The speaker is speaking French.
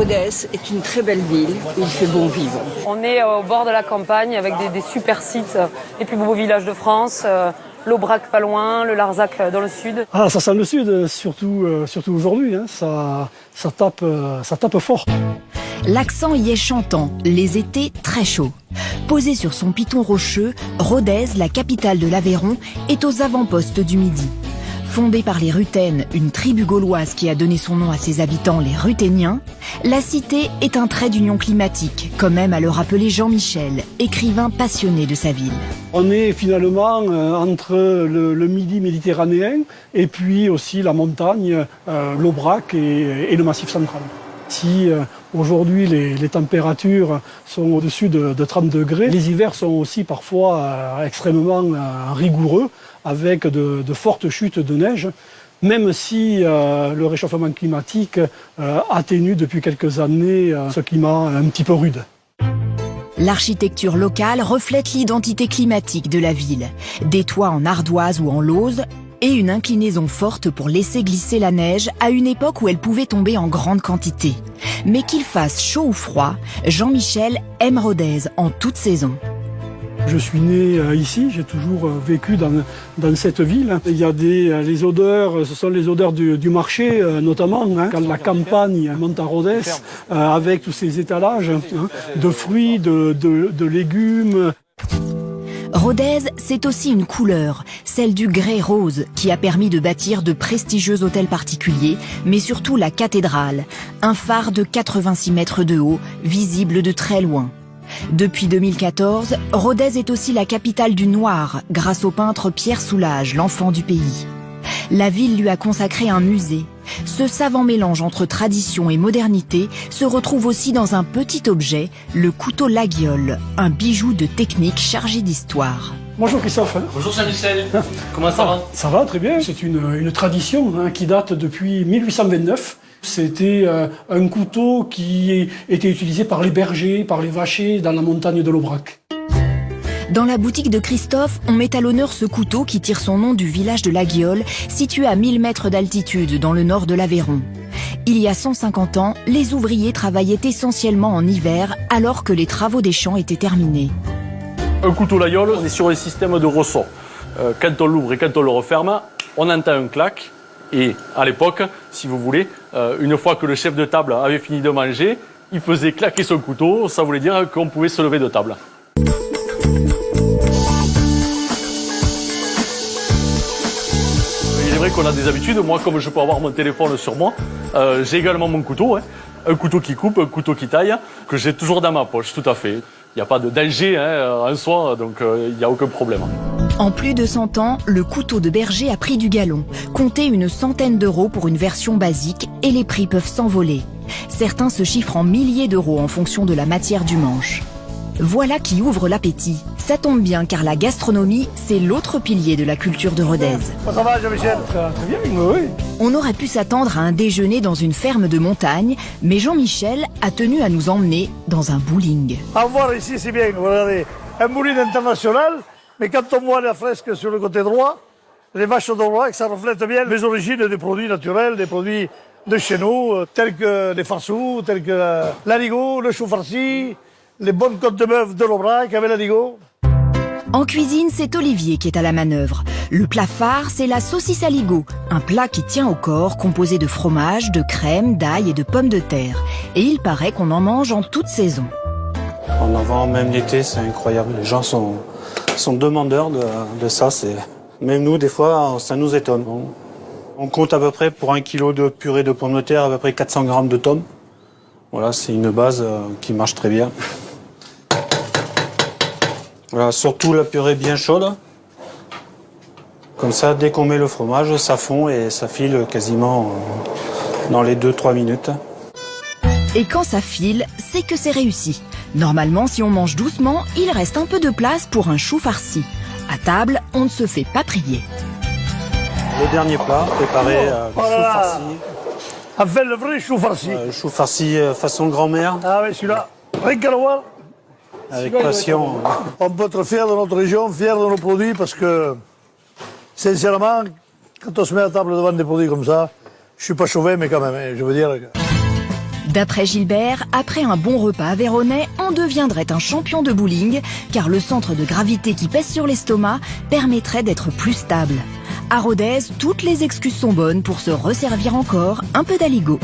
Rodez est une très belle ville où il fait bon vivre. On est au bord de la campagne avec des super sites, les plus beaux villages de France, l'Aubrac pas loin, le Larzac dans le sud. Ah, ça sent le sud, surtout aujourd'hui, hein. Ça tape fort. L'accent y est chantant, les étés très chauds. Posée sur son piton rocheux, Rodez, la capitale de l'Aveyron, est aux avant-postes du Midi. Fondée par les Rutènes, une tribu gauloise qui a donné son nom à ses habitants, les Ruthéniens, la cité est un trait d'union climatique, comme aime à le rappeler Jean Michel, écrivain passionné de sa ville. On est finalement entre le Midi méditerranéen et puis aussi la montagne, l'Aubrac et le Massif central. Si aujourd'hui les températures sont au-dessus de 30 degrés, les hivers sont aussi parfois extrêmement rigoureux avec de fortes chutes de neige, même si le réchauffement climatique atténue depuis quelques années ce climat un petit peu rude. L'architecture locale reflète l'identité climatique de la ville. Des toits en ardoise ou en lauze et une inclinaison forte pour laisser glisser la neige à une époque où elle pouvait tomber en grande quantité. Mais qu'il fasse chaud ou froid, Jean-Michel aime Rodez en toute saison. Je suis né ici, j'ai toujours vécu dans cette ville. Il y a les odeurs, ce sont les odeurs du marché notamment, hein, quand la campagne monte à Rodez, avec tous ces étalages de fruits, de légumes. Rodez, c'est aussi une couleur, celle du grès rose, qui a permis de bâtir de prestigieux hôtels particuliers, mais surtout la cathédrale, un phare de 86 mètres de haut, visible de très loin. Depuis 2014, Rodez est aussi la capitale du noir, grâce au peintre Pierre Soulages, l'enfant du pays. La ville lui a consacré un musée. Ce savant mélange entre tradition et modernité se retrouve aussi dans un petit objet, le couteau Laguiole, un bijou de technique chargé d'histoire. Bonjour Christophe. Bonjour Jean-Michel. Comment ça va? Ça va très bien, c'est une tradition qui date depuis 1829. C'était un couteau qui était utilisé par les bergers, par les vachers dans la montagne de l'Aubrac. Dans la boutique de Christophe, on met à l'honneur ce couteau qui tire son nom du village de Laguiole, situé à 1000 mètres d'altitude dans le nord de l'Aveyron. Il y a 150 ans, les ouvriers travaillaient essentiellement en hiver alors que les travaux des champs étaient terminés. Un couteau Laguiole, on est sur un système de ressort. Quand on l'ouvre et quand on le referme, on entend un clac. Et à l'époque, si vous voulez, une fois que le chef de table avait fini de manger, il faisait claquer son couteau, ça voulait dire qu'on pouvait se lever de table. Il est vrai qu'on a des habitudes. Moi, comme je peux avoir mon téléphone sur moi, j'ai également mon couteau. Un couteau qui coupe, un couteau qui taille, que j'ai toujours dans ma poche, tout à fait. Il n'y a pas de danger en soi, donc il n'y a aucun problème. En plus de 100 ans, le couteau de berger a pris du galon. Comptez une centaine d'euros pour une version basique et les prix peuvent s'envoler. Certains se chiffrent en milliers d'euros en fonction de la matière du manche. Voilà qui ouvre l'appétit. Ça tombe bien car la gastronomie, c'est l'autre pilier de la culture de Rodez. Ça va Jean-Michel? Très bien, oui. On aurait pu s'attendre à un déjeuner dans une ferme de montagne, mais Jean-Michel a tenu à nous emmener dans un bowling. À voir ici, c'est bien, regardez, un bowling international, mais quand on voit la fresque sur le côté droit, les vaches d'Aubrac, ça reflète bien les origines des produits naturels, des produits de chez nous, tels que les farsous, tels que l'aligot, le chou farci, les bonnes côtes de bœuf de l'Aubrac avec l'aligot. En cuisine, c'est Olivier qui est à la manœuvre. Le plat phare, c'est la saucisse aligot, un plat qui tient au corps, composé de fromage, de crème, d'ail et de pommes de terre. Et il paraît qu'on en mange en toute saison. En avant, même l'été, c'est incroyable. Les gens sont demandeurs de ça. Même nous, des fois, ça nous étonne. On compte à peu près pour 1 kilo de purée de pommes de terre, à peu près 400 grammes de tomes. Voilà, c'est une base qui marche très bien. Voilà, surtout la purée bien chaude. Comme ça, dès qu'on met le fromage, ça fond et ça file quasiment dans les 2-3 minutes. Et quand ça file, c'est que c'est réussi. Normalement, si on mange doucement, il reste un peu de place pour un chou farci. À table, on ne se fait pas prier. Le dernier plat, préparé chou farci. Avec le vrai chou farci. Chou farci façon grand-mère. Ah oui, celui-là, rien qu'à le voir. Avec passion. On peut être fier de notre région, fier de nos produits, parce que, sincèrement, quand on se met à table devant des produits comme ça, je suis pas chauvin, mais quand même, je veux dire... D'après Gilbert, après un bon repas aveyronnais, on deviendrait un champion de bowling, car le centre de gravité qui pèse sur l'estomac permettrait d'être plus stable. À Rodez, toutes les excuses sont bonnes pour se resservir encore un peu d'aligot.